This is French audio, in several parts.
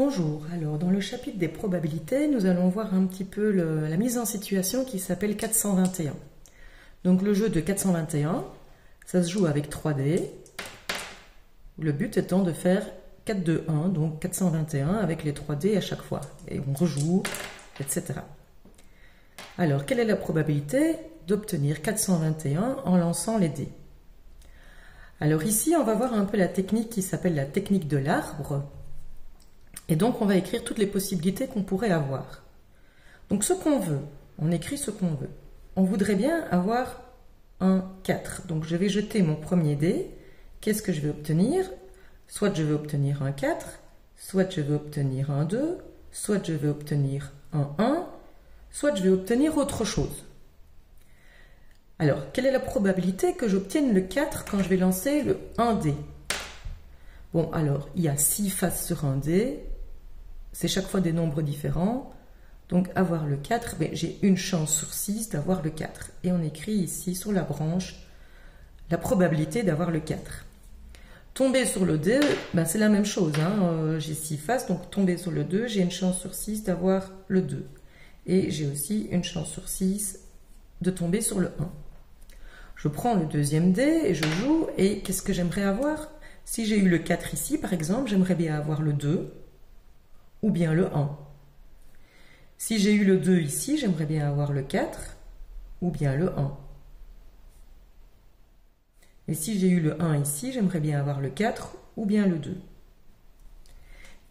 Bonjour, alors dans le chapitre des probabilités, nous allons voir un petit peu la mise en situation qui s'appelle 421. Donc le jeu de 421, ça se joue avec 3 dés. Le but étant de faire 4, 2, 1, donc 421 avec les 3 dés à chaque fois. Et on rejoue, etc. Alors, quelle est la probabilité d'obtenir 421 en lançant les dés? Alors ici, on va voir un peu la technique qui s'appelle la technique de l'arbre. Et donc, on va écrire toutes les possibilités qu'on pourrait avoir. Donc, ce qu'on veut, on écrit ce qu'on veut. On voudrait bien avoir un 4. Donc, je vais jeter mon premier dé. Qu'est-ce que je vais obtenir? Soit je vais obtenir un 4, soit je vais obtenir un 2, soit je vais obtenir un 1, soit je vais obtenir autre chose. Alors, quelle est la probabilité que j'obtienne le 4 quand je vais lancer le 1 dé? Bon, alors, il y a 6 faces sur un dé. C'est chaque fois des nombres différents. Donc, avoir le 4, j'ai une chance sur 6 d'avoir le 4. Et on écrit ici, sur la branche, la probabilité d'avoir le 4. Tomber sur le 2, c'est la même chose. J'ai 6 faces, donc tomber sur le 2, j'ai une chance sur 6 d'avoir le 2. Et j'ai aussi une chance sur 6 de tomber sur le 1. Je prends le deuxième dé et je joue. Et qu'est-ce que j'aimerais avoir? Si j'ai eu le 4 ici, par exemple, j'aimerais bien avoir le 2 ou bien le 1. Si j'ai eu le 2 ici, j'aimerais bien avoir le 4 ou bien le 1. Et si j'ai eu le 1 ici, j'aimerais bien avoir le 4 ou bien le 2.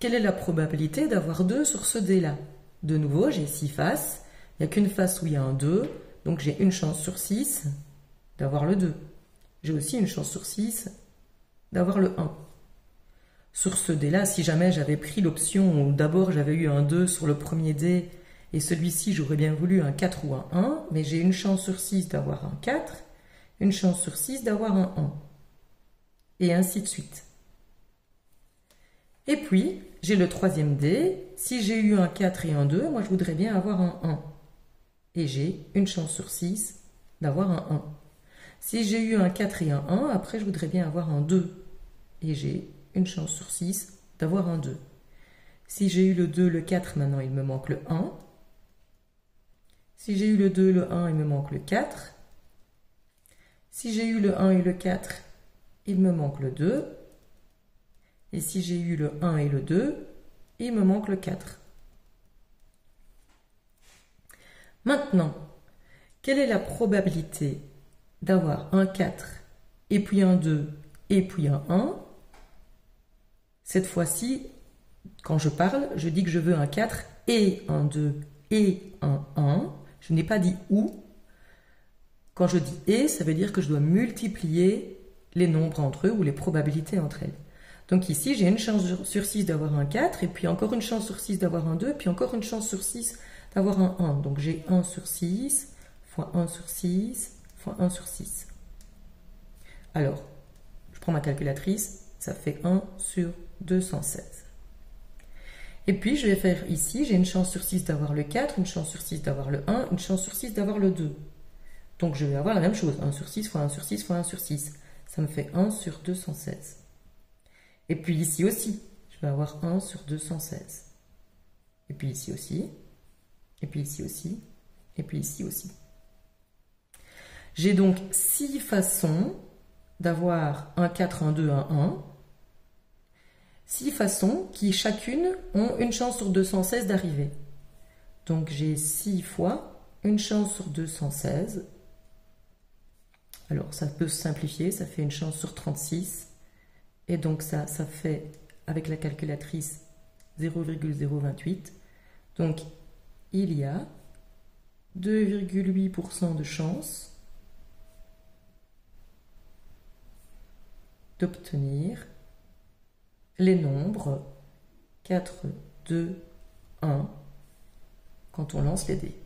Quelle est la probabilité d'avoir 2 sur ce dé-là? De nouveau, j'ai 6 faces. Il n'y a qu'une face où il y a un 2. Donc j'ai une chance sur 6 d'avoir le 2. J'ai aussi une chance sur 6 d'avoir le 1. Sur ce dé-là, si jamais j'avais pris l'option où d'abord j'avais eu un 2 sur le premier dé et celui-ci j'aurais bien voulu un 4 ou un 1, mais j'ai une chance sur 6 d'avoir un 4, une chance sur 6 d'avoir un 1. Et ainsi de suite. Et puis, j'ai le troisième dé. Si j'ai eu un 4 et un 2, moi je voudrais bien avoir un 1. Et j'ai une chance sur 6 d'avoir un 1. Si j'ai eu un 4 et un 1, après je voudrais bien avoir un 2. Et j'ai une chance sur 6 d'avoir un 2. Si j'ai eu le 2, le 4, maintenant il me manque le 1. Si j'ai eu le 2, le 1, il me manque le 4. Si j'ai eu le 1 et le 4, il me manque le 2. Et si j'ai eu le 1 et le 2, il me manque le 4. Maintenant, quelle est la probabilité d'avoir un 4 et puis un 2 et puis un 1? Cette fois-ci, quand je parle, je dis que je veux un 4 et un 2 et un 1. Je n'ai pas dit ou. Quand je dis et, ça veut dire que je dois multiplier les nombres entre eux ou les probabilités entre elles. Donc ici, j'ai une chance sur 6 d'avoir un 4, et puis encore une chance sur 6 d'avoir un 2, puis encore une chance sur 6 d'avoir un 1. Donc j'ai 1 sur 6, fois 1 sur 6, fois 1 sur 6. Alors, je prends ma calculatrice, ça fait 1 sur 216. Et puis, je vais faire ici, j'ai une chance sur 6 d'avoir le 4, une chance sur 6 d'avoir le 1, une chance sur 6 d'avoir le 2. Donc, je vais avoir la même chose, 1 sur 6 fois 1 sur 6 fois 1 sur 6. Ça me fait 1 sur 216. Et puis ici aussi, je vais avoir 1 sur 216. Et puis ici aussi, et puis ici aussi, et puis ici aussi. J'ai donc 6 façons d'avoir un 4, un 2, un 1. 6 façons qui chacune ont une chance sur 216 d'arriver. Donc j'ai 6 fois une chance sur 216. Alors ça peut se simplifier, ça fait une chance sur 36. Et donc ça fait, avec la calculatrice, 0,028. Donc il y a 2,8% de chance d'obtenir les nombres 4, 2, 1 quand on lance les dés.